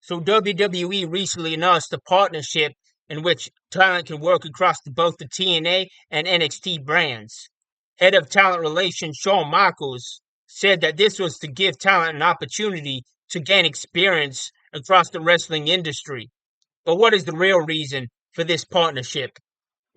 So WWE recently announced a partnership in which talent can work across both the TNA and NXT brands. Head of Talent Relations Shawn Michaels said that this was to give talent an opportunity to gain experience across the wrestling industry. But what is the real reason for this partnership?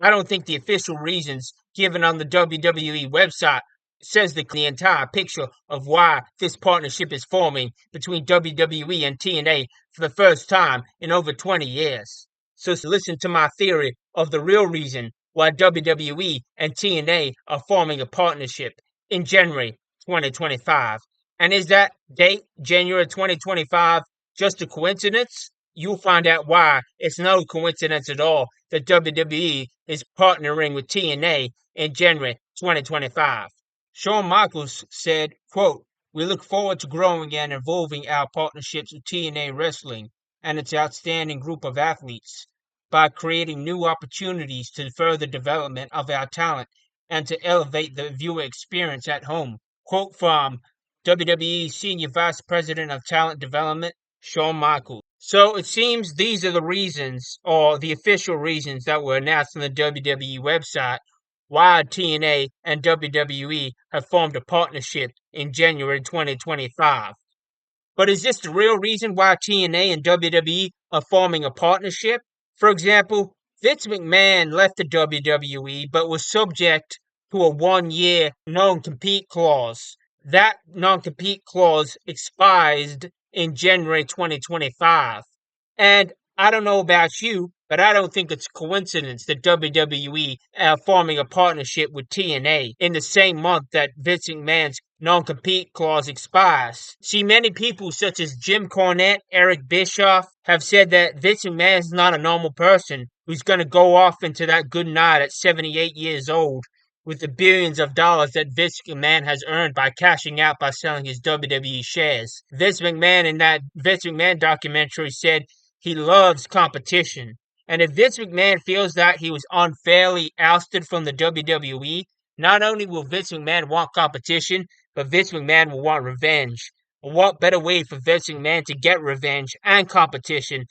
I don't think the official reasons given on the WWE website says the entire picture of why this partnership is forming between WWE and TNA for the first time in over 20 years. So listen to my theory of the real reason why WWE and TNA are forming a partnership in January 2025. And is that date, January 2025, just a coincidence? You'll find out why it's no coincidence at all that WWE is partnering with TNA in January 2025. Shawn Michaels said, quote, "We look forward to growing and evolving our partnerships with TNA Wrestling and its outstanding group of athletes by creating new opportunities to further development of our talent and to elevate the viewer experience at home." Quote from WWE Senior Vice President of Talent Development, Shawn Michaels. So it seems these are the reasons, or the official reasons, that were announced on the WWE website why TNA and WWE have formed a partnership in January 2025. But is this the real reason why TNA and WWE are forming a partnership? For example, Vince McMahon left the WWE but was subject to a 1-year non-compete clause. That non-compete clause expired in January 2025. And I don't know about you, but I don't think it's a coincidence that WWE are forming a partnership with TNA in the same month that Vince McMahon's non-compete clause expires. See, many people such as Jim Cornette, Eric Bischoff have said that Vince McMahon is not a normal person who's going to go off into that good night at 78 years old with the billions of dollars that Vince McMahon has earned by cashing out by selling his WWE shares. Vince McMahon in that Vince McMahon documentary said he loves competition. And if Vince McMahon feels that he was unfairly ousted from the WWE, not only will Vince McMahon want competition, but Vince McMahon will want revenge. What better way for Vince McMahon to get revenge and competition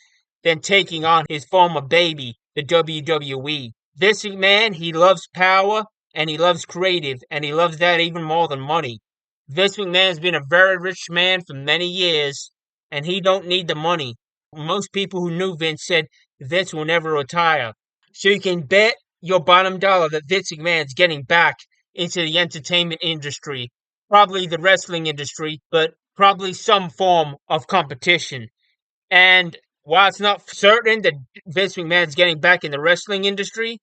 than taking on his former baby, the WWE? Vince McMahon, he loves power, and he loves creative, and he loves that even more than money. Vince McMahon has been a very rich man for many years, and he don't need the money. Most people who knew Vince said Vince will never retire. So you can bet your bottom dollar that Vince McMahon's getting back into the entertainment industry, probably the wrestling industry, but probably some form of competition. And while it's not certain that Vince McMahon's getting back in the wrestling industry,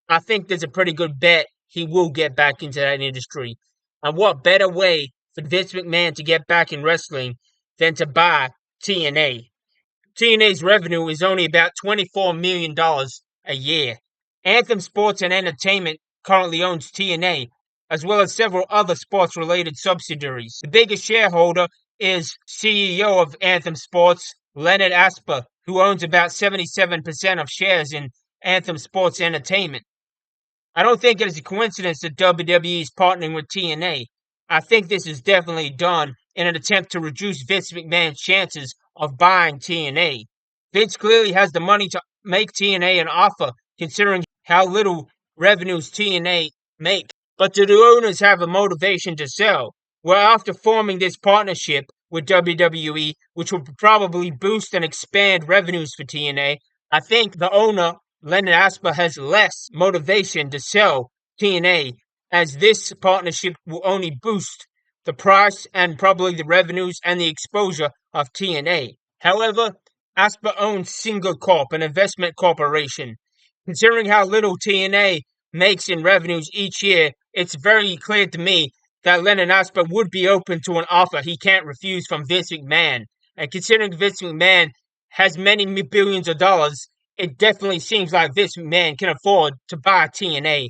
I think there's a pretty good bet he will get back into that industry. And what better way for Vince McMahon to get back in wrestling than to buy TNA? TNA's revenue is only about $24 million a year. Anthem Sports and Entertainment currently owns TNA, as well as several other sports-related subsidiaries. The biggest shareholder is CEO of Anthem Sports, Leonard Asper, who owns about 77% of shares in Anthem Sports Entertainment. I don't think it is a coincidence that WWE is partnering with TNA. I think this is definitely done in an attempt to reduce Vince McMahon's chances of buying TNA. Vince clearly has the money to make TNA an offer, considering how little revenues TNA make. But do the owners have a motivation to sell? Well, after forming this partnership with WWE, which will probably boost and expand revenues for TNA, I think the owner, Leonard Asper, has less motivation to sell TNA, as this partnership will only boost the price and probably the revenues and the exposure of TNA. However, Asper owns Singer Corp, an investment corporation. Considering how little TNA makes in revenues each year, it's very clear to me that Leonard Asper would be open to an offer he can't refuse from Vince McMahon. And considering Vince McMahon has many billions of dollars, it definitely seems like Vince McMahon can afford to buy TNA.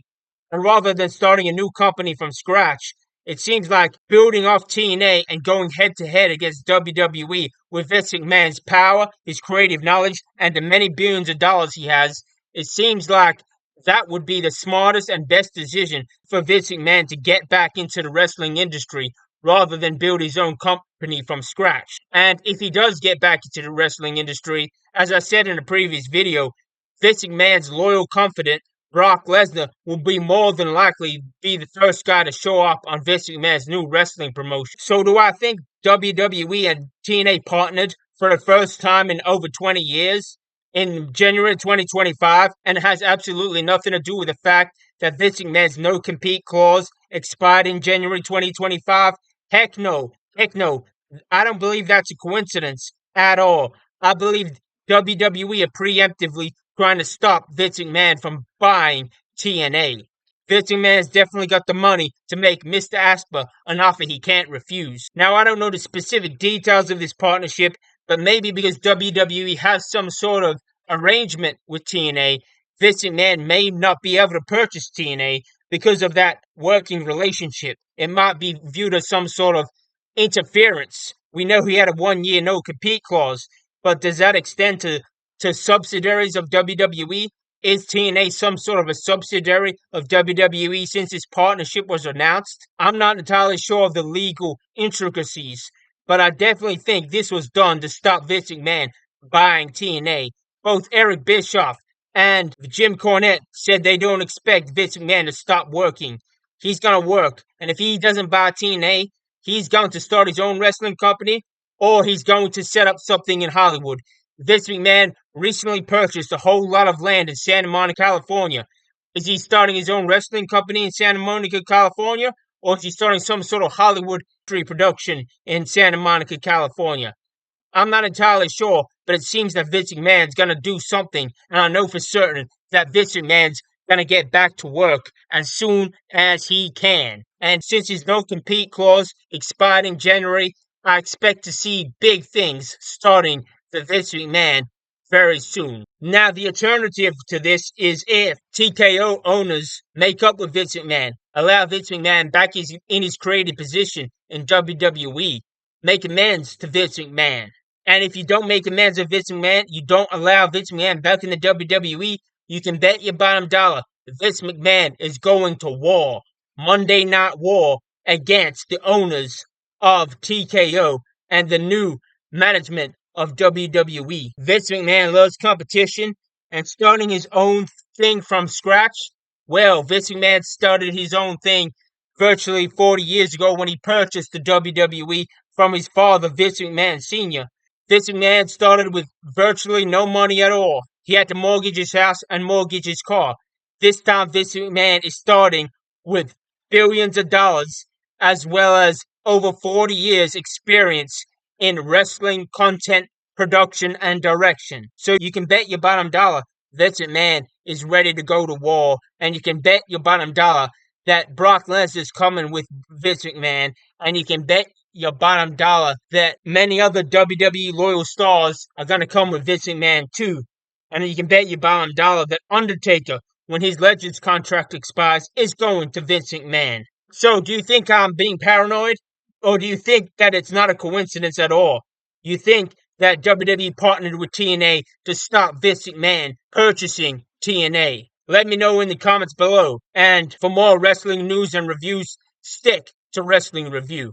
And rather than starting a new company from scratch, it seems like building off TNA and going head to head against WWE with Vince McMahon's power, his creative knowledge, and the many billions of dollars he has, it seems like that would be the smartest and best decision for Vince McMahon to get back into the wrestling industry rather than build his own company from scratch. And if he does get back into the wrestling industry, as I said in a previous video, Vince McMahon's loyal confidant, Brock Lesnar, will be more than likely be the first guy to show up on Vince McMahon's new wrestling promotion. So do I think WWE and TNA partnered for the first time in over 20 years in January 2025, and it has absolutely nothing to do with the fact that Vince McMahon's no compete clause expired in January 2025? Heck no. Heck no. I don't believe that's a coincidence at all. I believe WWE are preemptively trying to stop Vince McMahon from buying TNA. Vince McMahon's definitely got the money to make Mr. Asper an offer he can't refuse. Now, I don't know the specific details of this partnership, but maybe because WWE has some sort of arrangement with TNA, Vince McMahon may not be able to purchase TNA because of that working relationship. It might be viewed as some sort of interference. We know he had a 1 year no compete clause, but does that extend to subsidiaries of WWE? Is TNA some sort of a subsidiary of WWE since this partnership was announced? I'm not entirely sure of the legal intricacies, but I definitely think this was done to stop Vince McMahon buying TNA. Both Eric Bischoff and Jim Cornette said they don't expect Vince McMahon to stop working. He's going to work, and if he doesn't buy TNA, he's going to start his own wrestling company, or he's going to set up something in Hollywood. Vince McMahon recently purchased a whole lot of land in Santa Monica, California. Is he starting his own wrestling company in Santa Monica, California? Or is he starting some sort of Hollywood production in Santa Monica, California? I'm not entirely sure, but it seems that Vince McMahon's going to do something, and I know for certain that Vince McMahon's going to get back to work as soon as he can. And since his no compete clause expired in January, I expect to see big things starting for Vince McMahon very soon. Now, the alternative to this is if TKO owners make up with Vince McMahon, allow Vince McMahon back in his creative position in WWE, make amends to Vince McMahon. And if you don't make amends to Vince McMahon, you don't allow Vince McMahon back in the WWE, you can bet your bottom dollar Vince McMahon is going to war, Monday Night War, against the owners of TKO and the new management of WWE. Vince McMahon loves competition, and starting his own thing from scratch, well, Vince McMahon started his own thing virtually 40 years ago when he purchased the WWE from his father, Vince McMahon Sr. Vince McMahon started with virtually no money at all. He had to mortgage his house and mortgage his car. This time, Vince McMahon is starting with billions of dollars, as well as over 40 years experience in wrestling content production and direction. So you can bet your bottom dollar Vince McMahon is ready to go to war, and you can bet your bottom dollar that Brock Lesnar is coming with Vince McMahon, and you can bet your bottom dollar that many other WWE loyal stars are going to come with Vince McMahon too. And you can bet your bottom dollar that Undertaker, when his Legends contract expires, is going to Vince McMahon. So do you think I'm being paranoid? Or do you think that it's not a coincidence at all? You think that WWE partnered with TNA to stop Vince McMahon purchasing TNA? Let me know in the comments below. And for more wrestling news and reviews, stick to Wrestling Review.